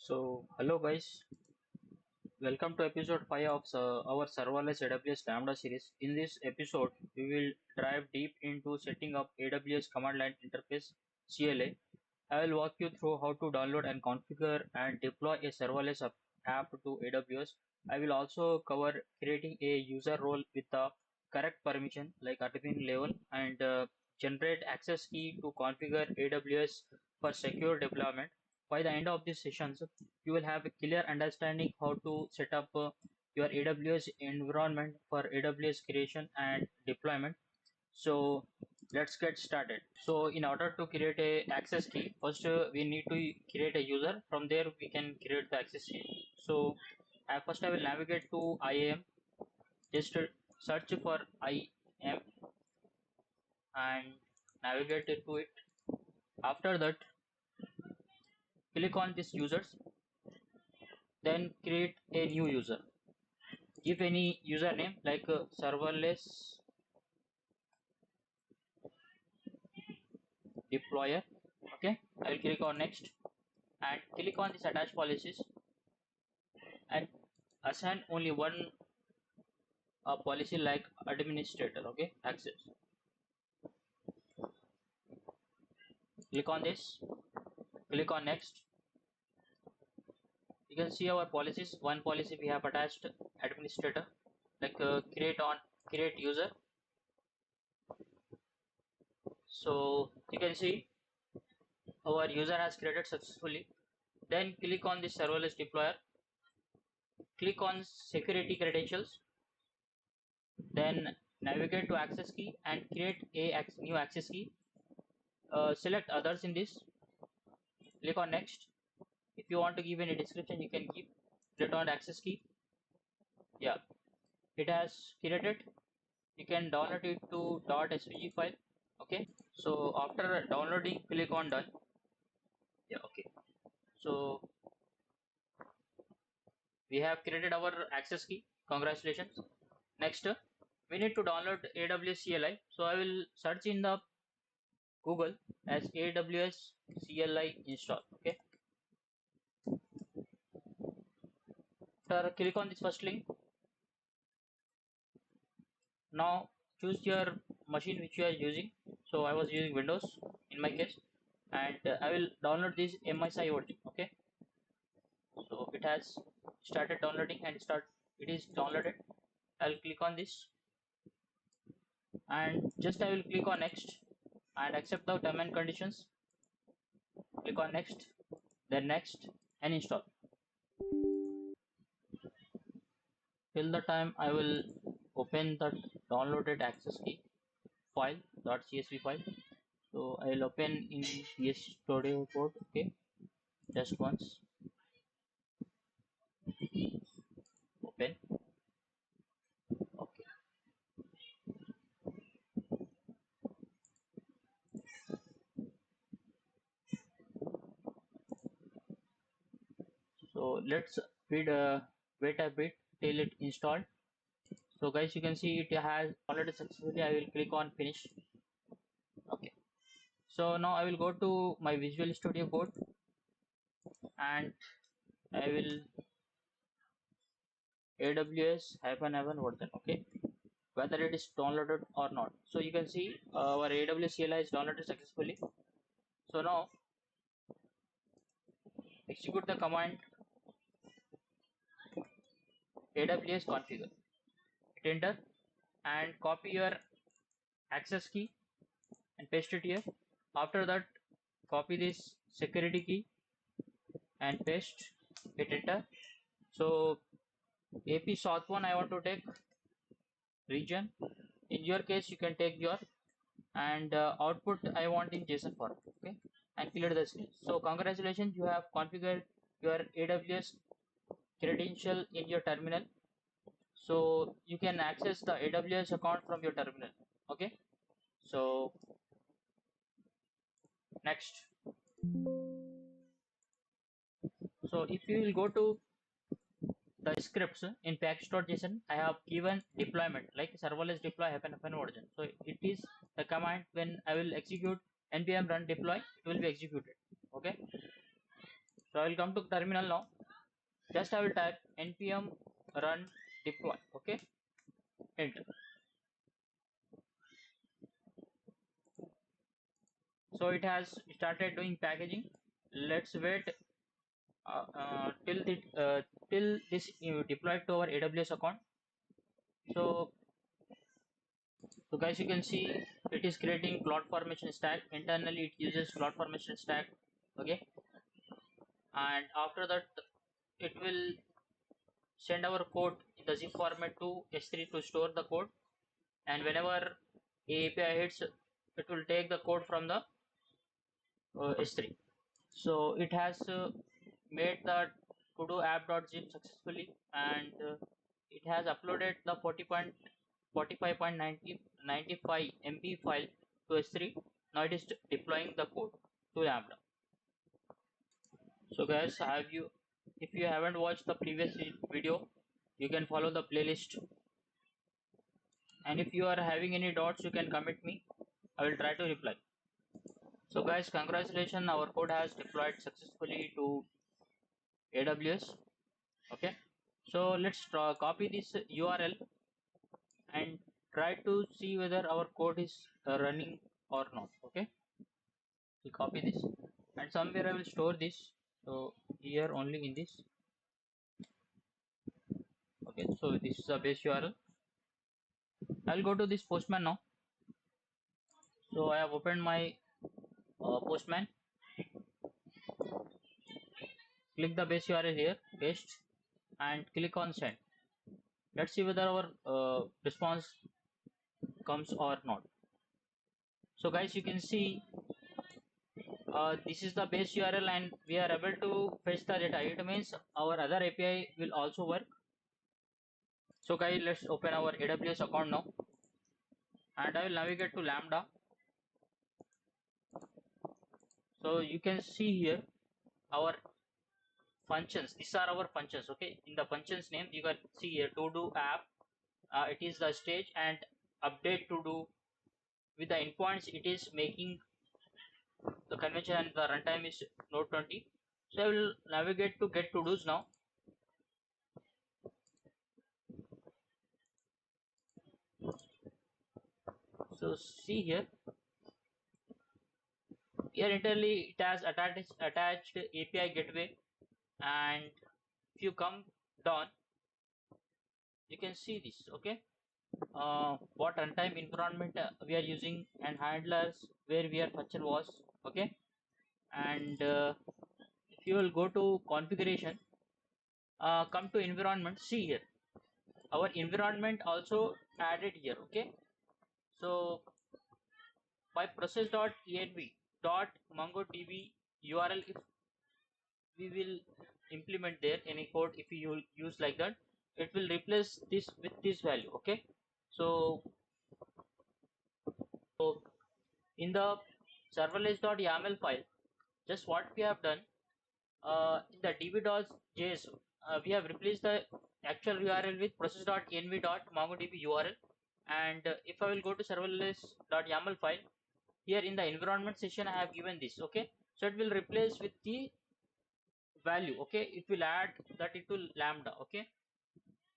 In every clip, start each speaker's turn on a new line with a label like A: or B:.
A: Hello guys, welcome to episode 5 of our serverless AWS Lambda series. In this episode, we will dive deep into setting up AWS command line interface CLI. I will walk you through how to download and configure and deploy a serverless app to AWS. I will also cover creating a user role with the correct permission like admin level and generate access key to configure AWS for secure deployment. By the end of these sessions, you will have a clear understanding how to set up your AWS environment for AWS creation and deployment. So let's get started. So in order to create a access key, first we need to create a user. From there we can create the access key. So first I will navigate to IAM. Just search for IAM and navigate to it. After that, click on this users. Then create a new user. Give any username like serverless deployer. Okay, I will click on next and click on this attach policies and assign only one policy like administrator. Okay, access. Click on this, click on next. You can see our policies. One policy we have attached administrator like create user. So you can see our user has created successfully. Then click on the serverless deployer. Click on security credentials. Then navigate to access key and create a new access key. Select others in this. Click on next. If you want to give any description, you can give. Click on access key. Yeah, it has created. You can download it to .svg file. Okay. So after downloading, click on done. Yeah. Okay. So we have created our access key. Congratulations. Next, we need to download AWS CLI. So I will search in the Google as AWS CLI install. Okay. After click on this first link. Now choose your machine which you are using. So I was using Windows in my case, and I will download this MSI version. Okay. So it has started downloading and it is downloaded. I'll click on this and just I will click on next and accept the term and conditions. Click on next, then next and install. Till the time I will open the downloaded access key file .csv file. So I will open in PS Studio Code. Okay, just once. Open. Okay. So let's wait a bit till it installed. So guys, you can see it has already successfully. I will click on finish. Okay. So now I will go to my Visual Studio Code and I will AWS -1 version. Okay, whether it is downloaded or not. So you can see our AWS CLI is downloaded successfully. So now execute the command AWS configure. Hit enter and copy your access key and paste it here. After that, copy this security key and paste. Hit enter. So AP South one I want to take region. In your case, you can take your and output I want in JSON format. Okay, and clear the screen. So congratulations, you have configured your AWS credential in your terminal. So you can access the AWS account from your terminal. Okay. So next. So if you will go to the scripts in package.json, I have given deployment like serverless deploy happen version. So it is the command when I will execute npm run deploy, it will be executed. Okay. So I will come to terminal now. Just I will type npm run deploy. Okay, enter. So it has started doing packaging. Let's wait till this deployed to our AWS account. So guys, you can see it is creating cloud formation stack. Internally it uses cloud formation stack. Okay, and after that it will send our code in the zip format to S3 to store the code, and whenever API hits, it will take the code from the S3. So it has made the to do app.zip successfully, and it has uploaded the 40.45.95 MB file to S3. Now it is deploying the code to Lambda. So guys, if you haven't watched the previous video, you can follow the playlist, and if you are having any doubts, you can comment me. I will try to reply. So guys, congratulations, our code has deployed successfully to AWS. Okay, so let's copy this URL and try to see whether our code is running or not. Okay, we copy this, and somewhere I will store this. So here only in this. Okay, so this is the base URL. I'll go to this Postman now. So I have opened my Postman. Click the base URL here, paste, and click on send. Let's see whether our response comes or not. So guys, you can see this is the base URL, and we are able to fetch the data. It means our other API will also work. So guys, let's open our AWS account now, and I will navigate to Lambda. So you can see here our functions. These are our functions. Okay, in the functions name you can see here to do app. It is the stage, and update to do. With the endpoints, it is making the convention, and the runtime is node 20. So I will navigate to get to dos now. So see here internally it has attached API gateway, and if you come down, you can see this. Okay, what runtime environment we are using, and handlers where we are function was. Okay, and if you will go to configuration, come to environment, see here our environment also added here. Okay, so by process.env dot mongodb URL, if we will implement there any code, if you use like that, it will replace this with this value. Okay, so in the serverless.yaml file, just what we have done, in the db.js, we have replaced the actual URL with process.env.mongodb URL, and if I will go to serverless.yaml file, here in the environment section I have given this. Okay, so it will replace with the value. Okay, it will add that into Lambda. Okay,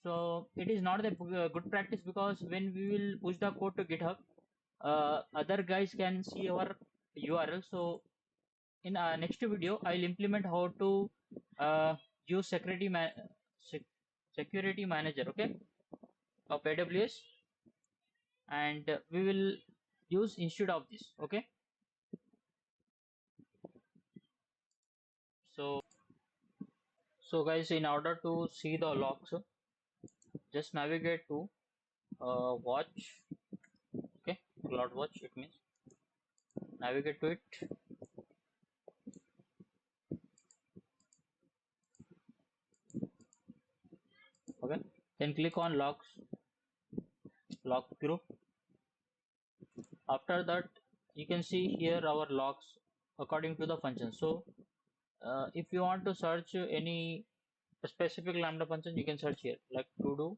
A: so it is not a good practice, because when we will push the code to GitHub, other guys can see our URL. So in next video I will implement how to use security manager, okay, of AWS, and we will use instead of this. Okay, so guys, in order to see the logs, just navigate to watch. Okay, cloud watch, it means navigate to it. Okay, then click on logs, log group. After that, you can see here our logs according to the function. So if you want to search any specific Lambda function, you can search here, like to do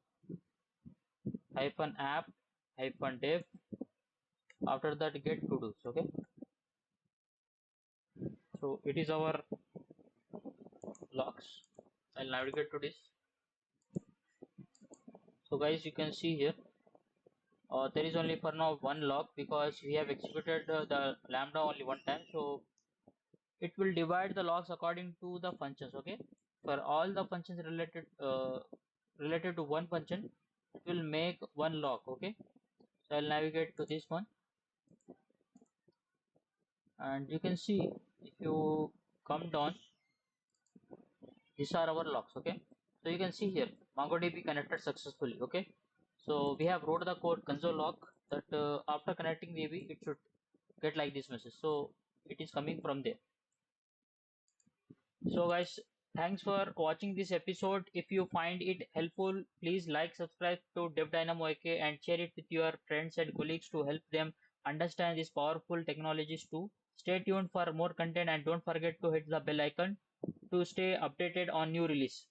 A: hyphen app hyphen dev. After that, get to do's. Okay, so it is our logs. I'll navigate to this. So guys, you can see here there is only for now one log because we have executed the lambda only one time. So it will divide the logs according to the functions. Okay, for all the functions related to one function, it will make one log. Okay, so I'll navigate to this one, and you can see if you come down, these are our logs. Okay, so you can see here MongoDB connected successfully. Okay, so we have wrote the code console log that after connecting DB it should get like this message, so it is coming from there. So guys, thanks for watching this episode. If you find it helpful, please like, subscribe to Dev Dynamo AK and share it with your friends and colleagues to help them understand these powerful technologies too. Stay tuned for more content and don't forget to hit the bell icon to stay updated on new release.